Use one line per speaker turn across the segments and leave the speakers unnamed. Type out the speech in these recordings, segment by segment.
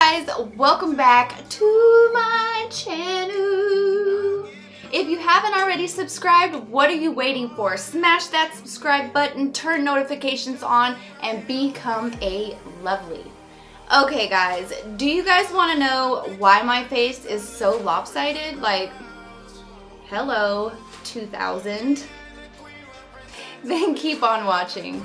Guys, welcome back to my channel. If you haven't already subscribed, what are you waiting for? Smash that subscribe button, turn notifications on, and become a lovely. Okay guys, do you guys want to know why my face is so lopsided? Like, hello, 2000. Then keep on watching.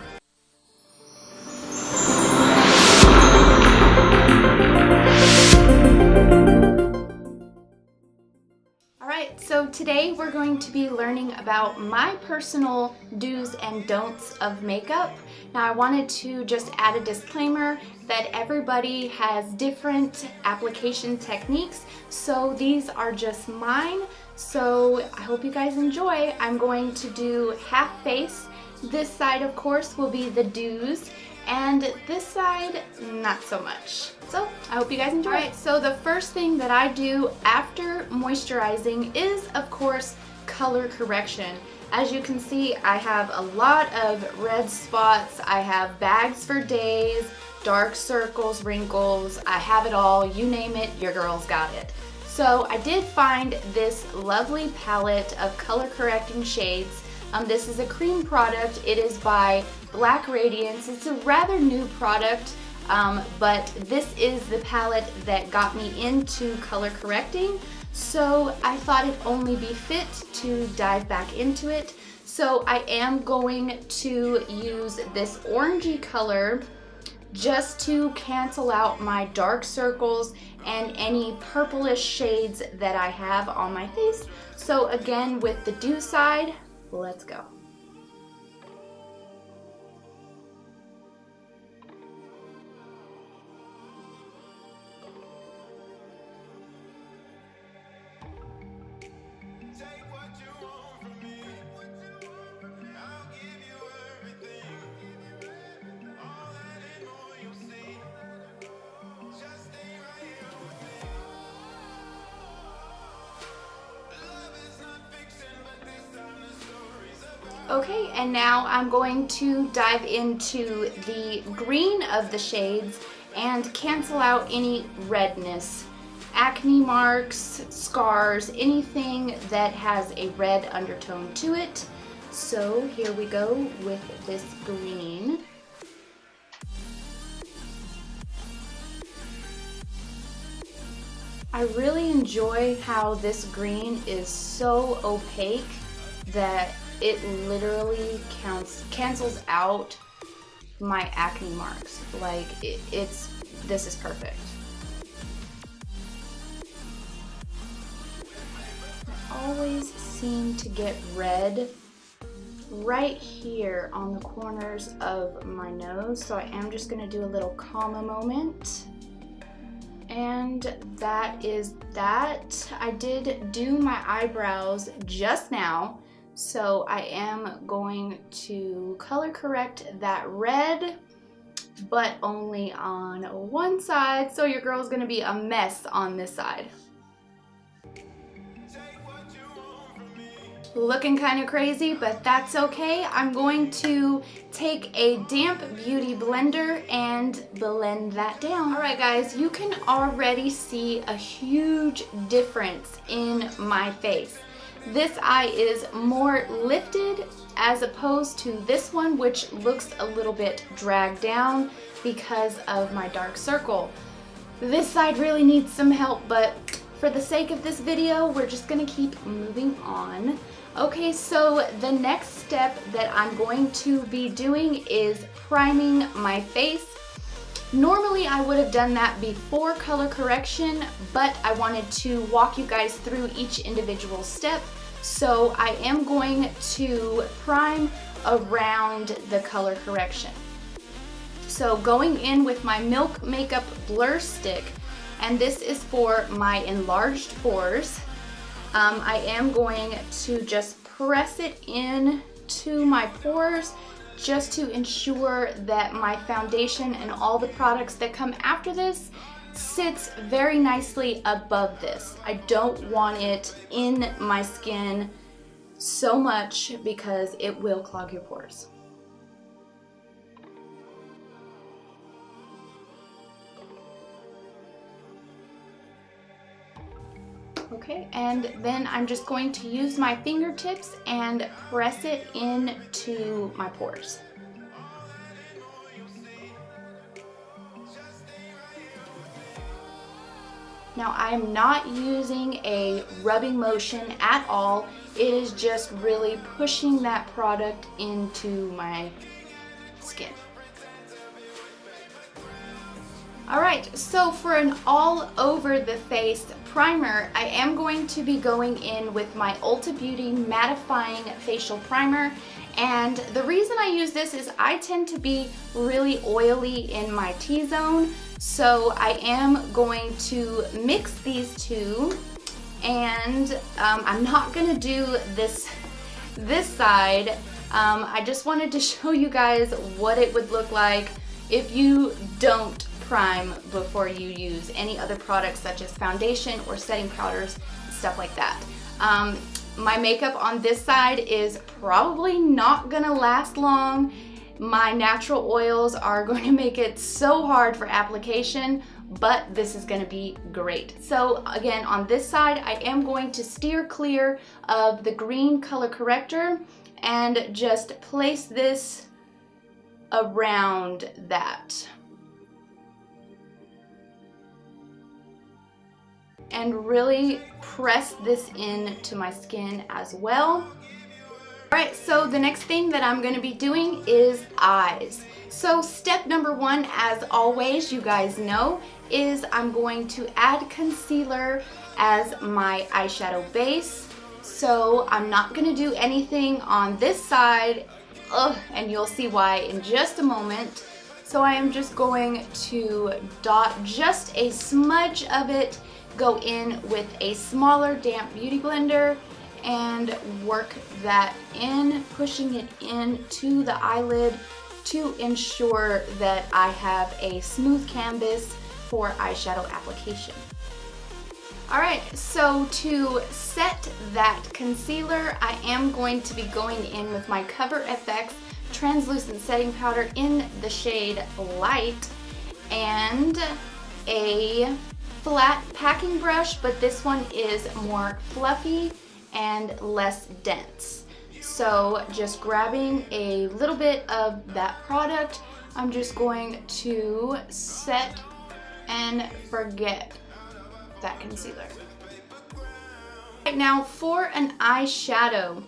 So today we're going to be learning about my personal do's and don'ts of makeup. Now I wanted to just add a disclaimer that everybody has different application techniques, so these are just mine. So I hope you guys enjoy. I'm going to do half face. This side, of course, will be the do's, and this side, not so much. So I hope you guys enjoy. Alright, so the first thing that I do after moisturizing is, of course, color correction. As you can see, I have a lot of red spots. I have bags for days, dark circles, wrinkles. I have it all. You name it, your girl's got it. So I did find this lovely palette of color correcting shades. This is a cream product. It is by Black Radiance. It's a rather new product, but this is the palette that got me into color correcting. So I thought it'd only be fit to dive back into it. So I am going to use this orangey color just to cancel out my dark circles and any purplish shades that I have on my face. So again, with the do side, let's go. Okay, and now I'm going to dive into the green of the shades and cancel out any redness, acne marks, scars, anything that has a red undertone to it. So here we go with this green. I really enjoy how this green is so opaque that it literally cancels out my acne marks. Like, this is perfect. I always seem to get red right here on the corners of my nose, so I am just gonna do a little comma moment. And that is that. I did do my eyebrows just now, so I am going to color correct that red, but only on one side, so your girl's gonna be a mess on this side. Looking kind of crazy, but that's okay. I'm going to take a damp beauty blender and blend that down. All right guys, you can already see a huge difference in my face. This eye is more lifted as opposed to this one, which looks a little bit dragged down because of my dark circle. This side really needs some help, but for the sake of this video, we're just gonna keep moving on. Okay, so the next step that I'm going to be doing is priming my face. Normally I would have done that before color correction, but I wanted to walk you guys through each individual step. So I am going to prime around the color correction. So going in with my Milk Makeup Blur Stick, and this is for my enlarged pores. I am going to just press it in to my pores just to ensure that my foundation and all the products that come after this sits very nicely above this. I don't want it in my skin so much because it will clog your pores. Okay, and then I'm just going to use my fingertips and press it into my pores. Now I am not using a rubbing motion at all. It is just really pushing that product into my skin. Alright, so for an all over the face primer, I am going to be going in with my Ulta Beauty Mattifying Facial Primer. And the reason I use this is I tend to be really oily in my T-zone. So I am going to mix these two, and I'm not gonna do this side. I just wanted to show you guys what it would look like if you don't prime before you use any other products such as foundation or setting powders, stuff like that. My makeup on this side is probably not gonna last long. My natural oils are going to make it so hard for application, but this is gonna be great. So again, on this side, I am going to steer clear of the green color corrector and just place this around that. And really press this into my skin as well. Alright, so the next thing that I'm going to be doing is eyes. So step number one, as always, you guys know, is I'm going to add concealer as my eyeshadow base. So I'm not going to do anything on this side, and you'll see why in just a moment. So I am just going to dot just a smudge of it, go in with a smaller damp beauty blender and work that in, pushing it into the eyelid to ensure that I have a smooth canvas for eyeshadow application. Alright, so to set that concealer, I am going to be going in with my Cover FX translucent setting powder in the shade Light and a flat packing brush, but this one is more fluffy and less dense. So just grabbing a little bit of that product, I'm just going to set and forget that concealer. Right now for an eyeshadow,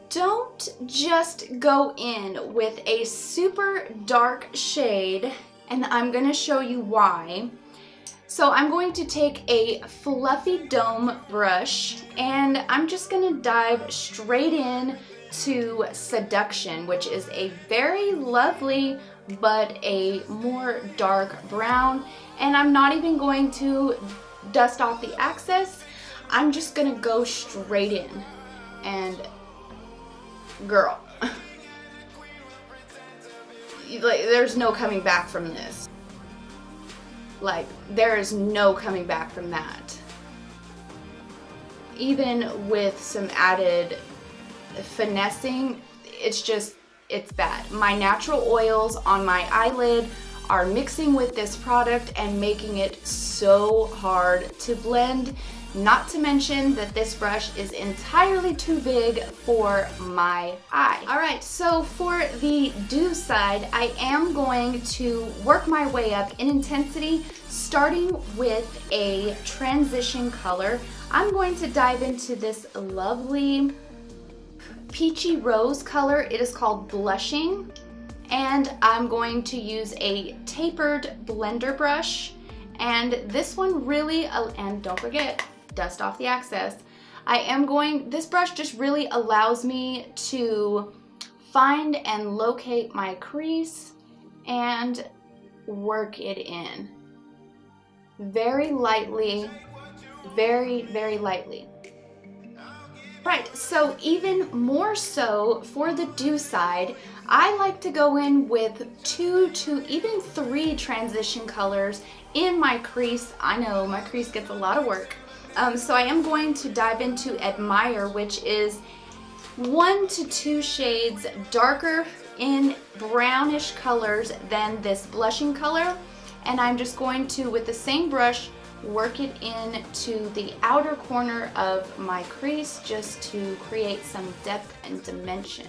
don't just go in with a super dark shade, and I'm gonna show you why. So I'm going to take a fluffy dome brush and I'm just gonna dive straight in to Seduction, which is a very lovely but a more dark brown. And I'm not even going to dust off the excess. I'm just gonna go straight in and girl, like there's no coming back from this. Like, there is no coming back from that. Even with some added finessing, it's bad. My natural oils on my eyelid are mixing with this product and making it so hard to blend. Not to mention that this brush is entirely too big for my eye. Alright, so for the dew side, I am going to work my way up in intensity, starting with a transition color. I'm going to dive into this lovely peachy rose color. It is called Blushing, and I'm going to use a tapered blender brush, and this one really, and don't forget, dust off the excess. This brush just really allows me to find and locate my crease and work it in. Very lightly, very, very lightly. Right, so even more so for the dew side, I like to go in with 2 to even 3 transition colors in my crease. I know my crease gets a lot of work. So I am going to dive into Admire, which is 1 to 2 shades darker in brownish colors than this blushing color. And I'm just going to, with the same brush, work it into the outer corner of my crease just to create some depth and dimension.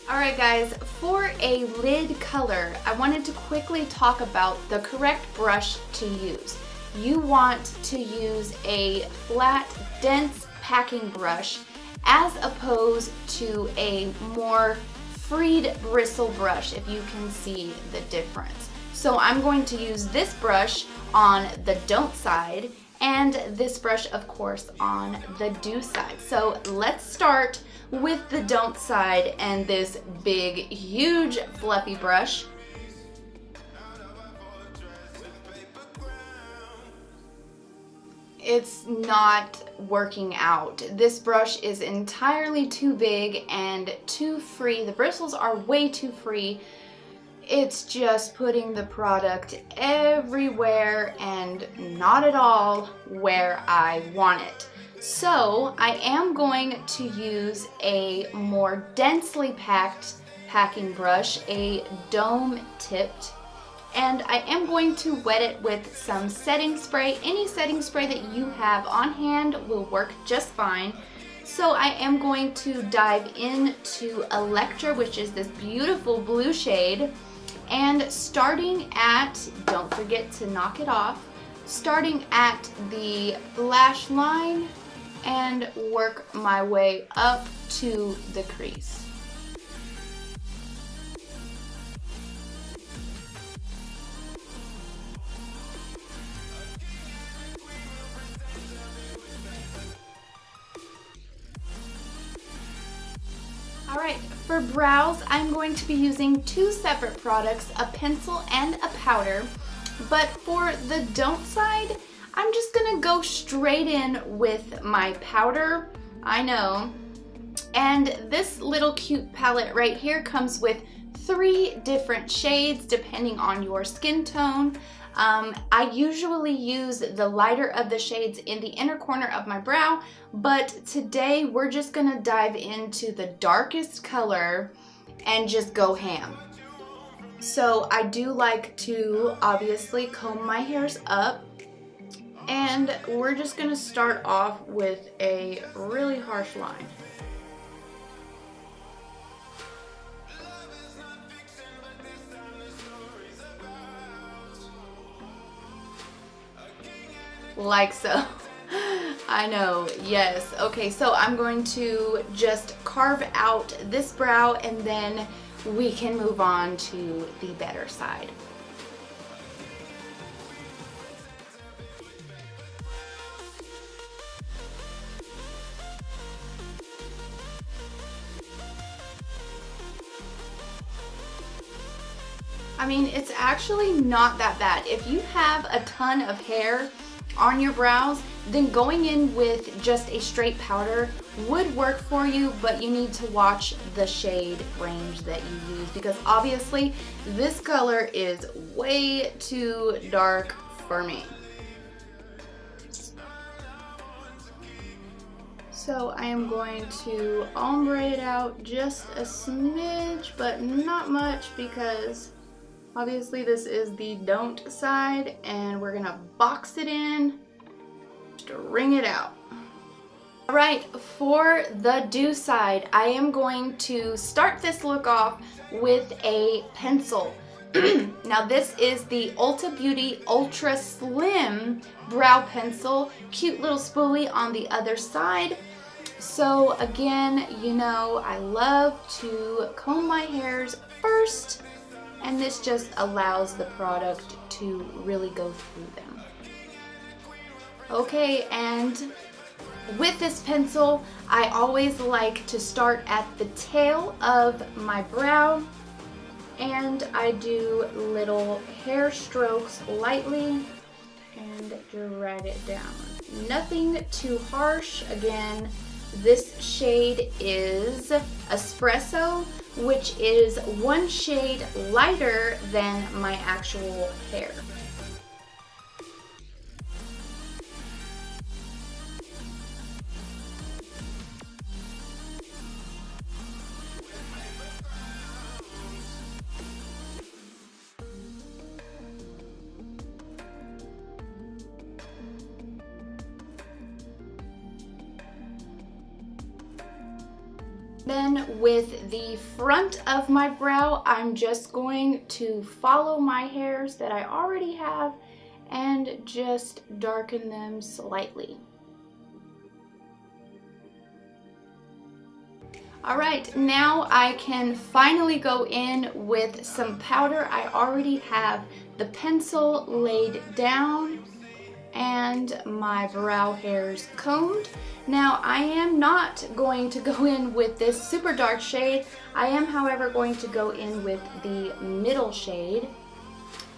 Alright guys, for a lid color, I wanted to quickly talk about the correct brush to use. You want to use a flat, dense packing brush as opposed to a more freed bristle brush, if you can see the difference. So I'm going to use this brush on the don't side and this brush, of course, on the do side. So let's start with the don't side and this big, huge, fluffy brush. It's not working out. This brush is entirely too big and too free. The bristles are way too free. It's just putting the product everywhere and not at all where I want it. So I am going to use a more densely packed packing brush, a dome tipped, and I am going to wet it with some setting spray. Any setting spray that you have on hand will work just fine. So I am going to dive into Electra, which is this beautiful blue shade, and starting at, don't forget to knock it off, starting at the lash line and work my way up to the crease. Alright, for brows, I'm going to be using two separate products, a pencil and a powder. But for the don't side, I'm just gonna go straight in with my powder. I know. And this little cute palette right here comes with 3 different shades depending on your skin tone. I usually use the lighter of the shades in the inner corner of my brow, but today we're just gonna dive into the darkest color and just go ham. So I do like to obviously comb my hairs up, and we're just gonna start off with a really harsh line. Like so. I know, yes. Okay, so I'm going to just carve out this brow and then we can move on to the better side. I mean, it's actually not that bad. If you have a ton of hair on your brows, then going in with just a straight powder would work for you, but you need to watch the shade range that you use because obviously this color is way too dark for me. So I am going to ombre it out just a smidge, but not much because obviously this is the don't side and we're gonna box it in to wring it out. All right, for the do side, I am going to start this look off with a pencil. Now this is the Ulta Beauty Ultra Slim Brow Pencil, cute little spoolie on the other side. So again, you know, I love to comb my hairs first, and this just allows the product to really go through them. Okay, and with this pencil, I always like to start at the tail of my brow, and I do little hair strokes lightly and drag it down. Nothing too harsh. Again, this shade is Espresso, which is 1 shade lighter than my actual hair. Then with the front of my brow, I'm just going to follow my hairs that I already have and just darken them slightly. Alright, now I can finally go in with some powder. I already have the pencil laid down and my brow hairs combed. Now I am not going to go in with this super dark shade. I am, however, going to go in with the middle shade.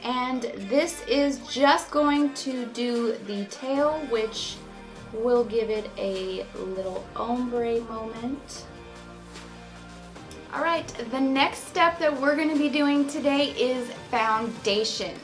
And this is just going to do the tail, which will give it a little ombre moment. Alright, the next step that we're going to be doing today is foundation.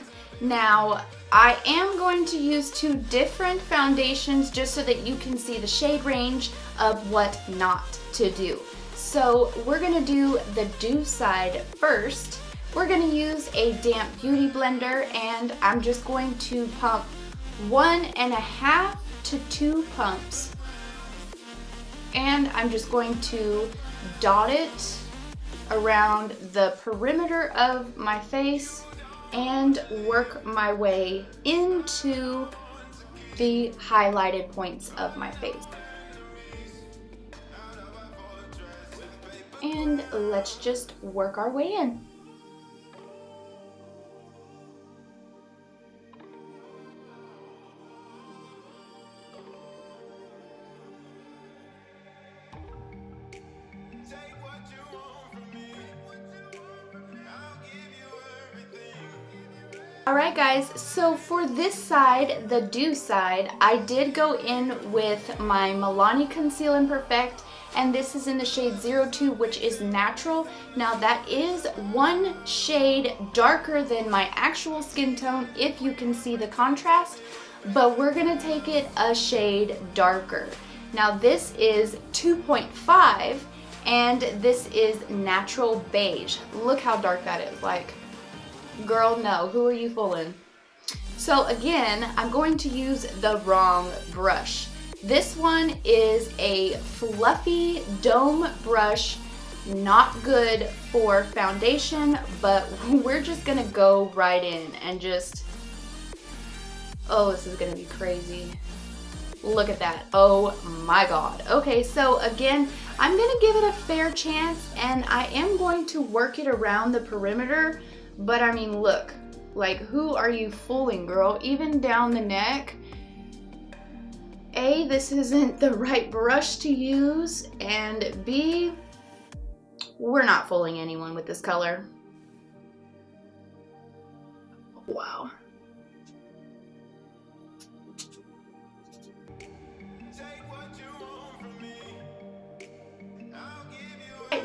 Now, I am going to use two different foundations just so that you can see the shade range of what not to do. So we're going to do the do side first. We're going to use a damp beauty blender, and I'm just going to pump 1.5 to 2 pumps. And I'm just going to dot it around the perimeter of my face and work my way into the highlighted points of my face. And let's just work our way in. Alright guys, so for this side, the do side, I did go in with my Milani Conceal and Perfect, and this is in the shade 02, which is natural. Now that is one shade darker than my actual skin tone, if you can see the contrast, but we're going to take it a shade darker. Now this is 2.5, and this is natural beige. Look how dark that is, like, girl, no, who are you fooling? So again, I'm going to use the wrong brush. This one is a fluffy dome brush, not good for foundation, but we're just gonna go right in and just, oh, this is gonna be crazy. Look at that, oh my god. Okay, so again, I'm gonna give it a fair chance, and I am going to work it around the perimeter. But I mean, look, like, who are you fooling, girl? Even down the neck. A, this isn't the right brush to use, and B, we're not fooling anyone with this color. Wow.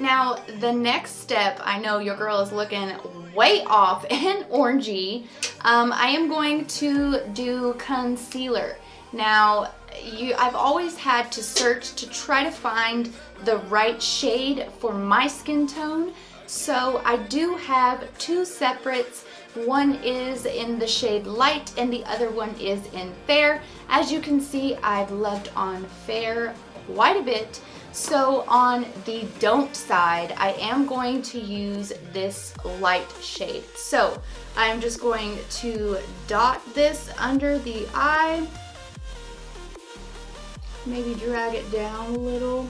Now, the next step, I know your girl is looking way off and orangey. I am going to do concealer. Now, I've always had to search to try to find the right shade for my skin tone. So I do have two separates. One is in the shade light and the other one is in fair. As you can see, I've loved on fair quite a bit. So on the don't side, I am going to use this light shade. So I'm just going to dot this under the eye, maybe drag it down a little.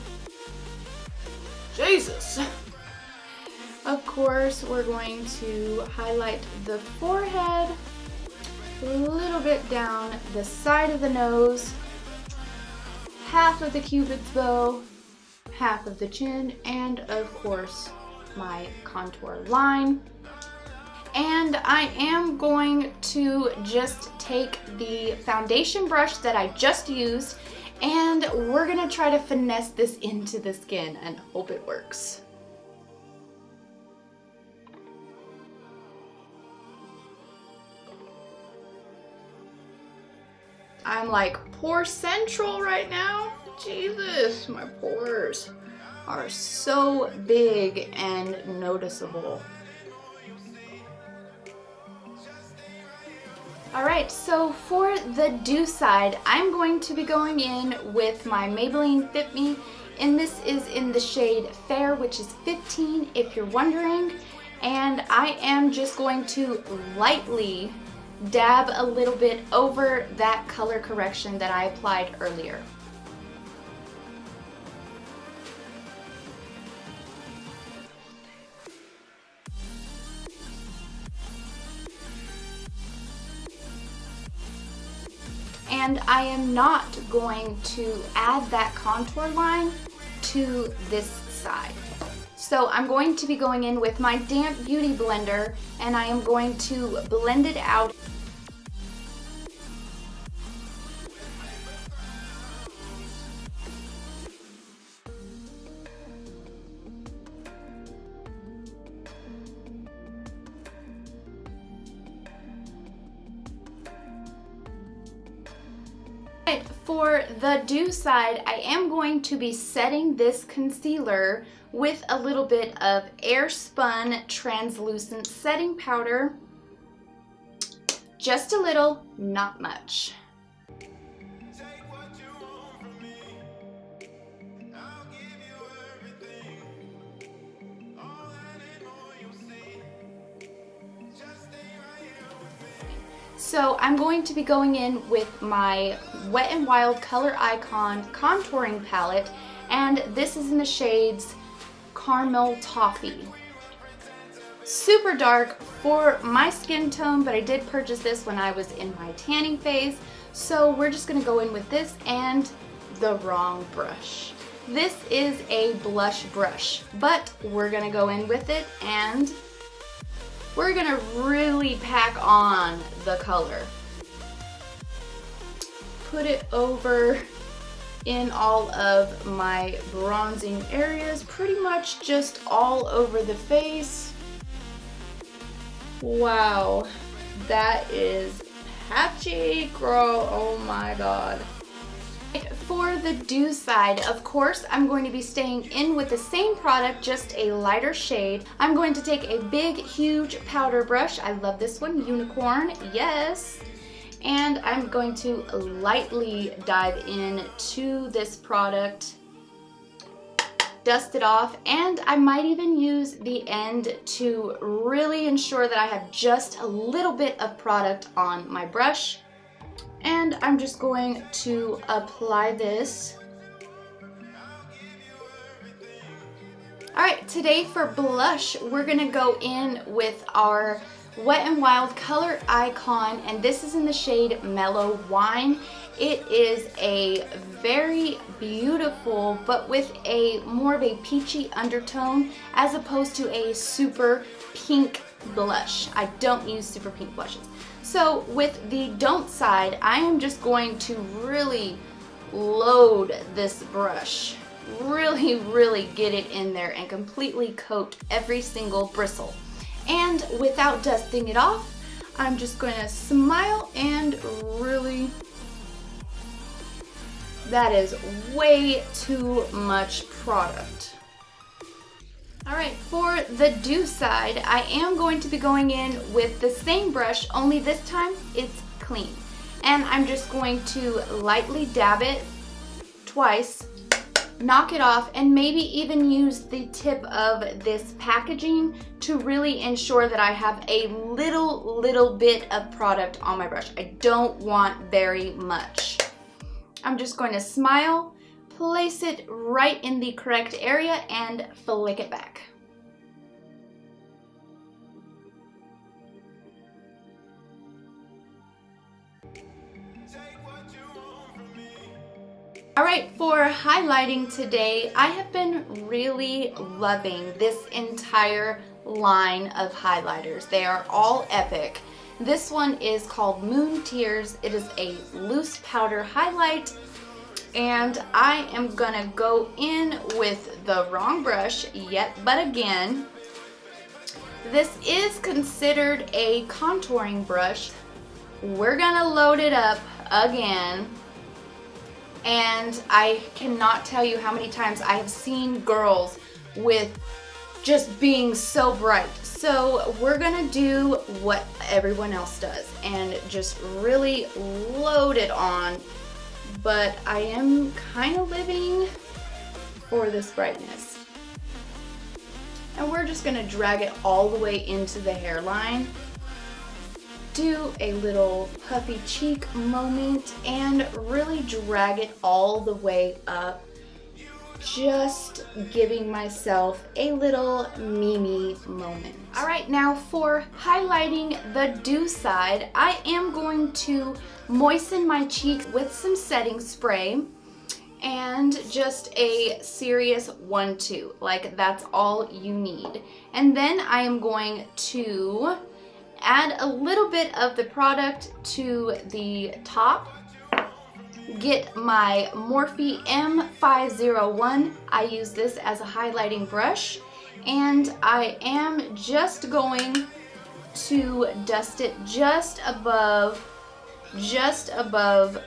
Jesus! Of course, we're going to highlight the forehead, a little bit down the side of the nose, half of the cupid's bow, half of the chin, and of course my contour line. And I am going to just take the foundation brush that I just used, and we're gonna try to finesse this into the skin and hope it works. I'm like pore central right now. Jesus, my pores are so big and noticeable. Alright, so for the do side, I'm going to be going in with my Maybelline Fit Me and this is in the shade Fair, which is 15 if you're wondering. And I am just going to lightly dab a little bit over that color correction that I applied earlier. And I am not going to add that contour line to this side. So I'm going to be going in with my damp beauty blender, and I am going to blend it out. For the dew side, I am going to be setting this concealer with a little bit of Airspun translucent setting powder. Just a little, not much. So I'm going to be going in with my Wet n Wild Color Icon contouring palette, and this is in the shades Caramel Toffee. Super dark for my skin tone, but I did purchase this when I was in my tanning phase, so we're just going to go in with this and the wrong brush. This is a blush brush, but we're going to go in with it and we're gonna really pack on the color. Put it over in all of my bronzing areas, pretty much just all over the face. Wow, that is patchy, girl, oh my god. For the dew side, of course, I'm going to be staying in with the same product, just a lighter shade. I'm going to take a big, huge powder brush. I love this one, Unicorn, yes. And I'm going to lightly dive into this product, dust it off, and I might even use the end to really ensure that I have just a little bit of product on my brush. And I'm just going to apply this. Alright, today for blush, we're gonna go in with our Wet n Wild Color Icon, and this is in the shade Mellow Wine. It is a very beautiful, but with a more of a peachy undertone, as opposed to a super pink blush. I don't use super pink blushes. So with the don't side, I am just going to really load this brush. Really get it in there and completely coat every single bristle. And without dusting it off, I'm just going to smile and really, that is way too much product. Alright, for the dew side, I am going to be going in with the same brush, only this time it's clean. And I'm just going to lightly dab it twice, knock it off, and maybe even use the tip of this packaging to really ensure that I have a little bit of product on my brush. I don't want very much. I'm just going to smile, place it right in the correct area, and flick it back. Alright, for highlighting today, I have been really loving this entire line of highlighters. They are all epic. This one is called Moon Tears. It is a loose powder highlight, and I am gonna go in with the wrong brush yet but again. This is considered a contouring brush. We're gonna load it up again, and I cannot tell you how many times I have seen girls with just being so bright. So we're gonna do what everyone else does and just really load it on. But I am kind of living for this brightness. And we're just gonna drag it all the way into the hairline. Do a little puffy cheek moment and really drag it all the way up. Just giving myself a little Mimi moment. All right, now for highlighting the do side, I am going to moisten my cheeks with some setting spray and just a serious 1-2, like that's all you need. And then I am going to add a little bit of the product to the top. Get my Morphe M501. I use this as a highlighting brush, and I am just going to dust it just above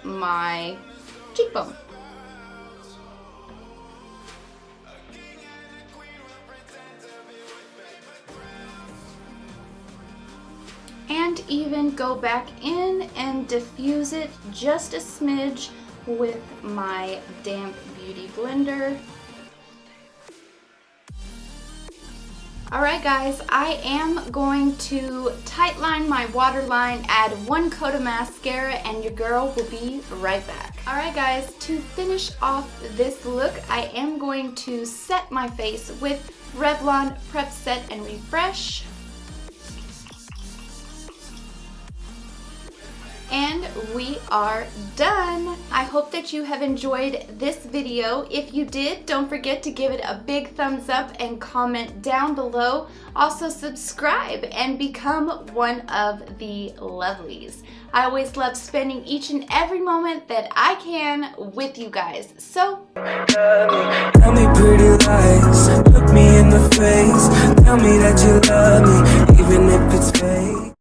my cheekbone. And even go back in and diffuse it just a smidge with my damp beauty blender. Alright guys, I am going to tightline my waterline, add 1 coat of mascara, and your girl will be right back. Alright guys, to finish off this look, I am going to set my face with Revlon Prep Set and Refresh. And we are done. I hope that you have enjoyed this video. If you did, don't forget to give it a big thumbs up and comment down below. Also subscribe and become one of the lovelies. I always love spending each and every moment that I can with you guys. So
tell me pretty lies, look me in the face, tell me that you love me even if it's fake.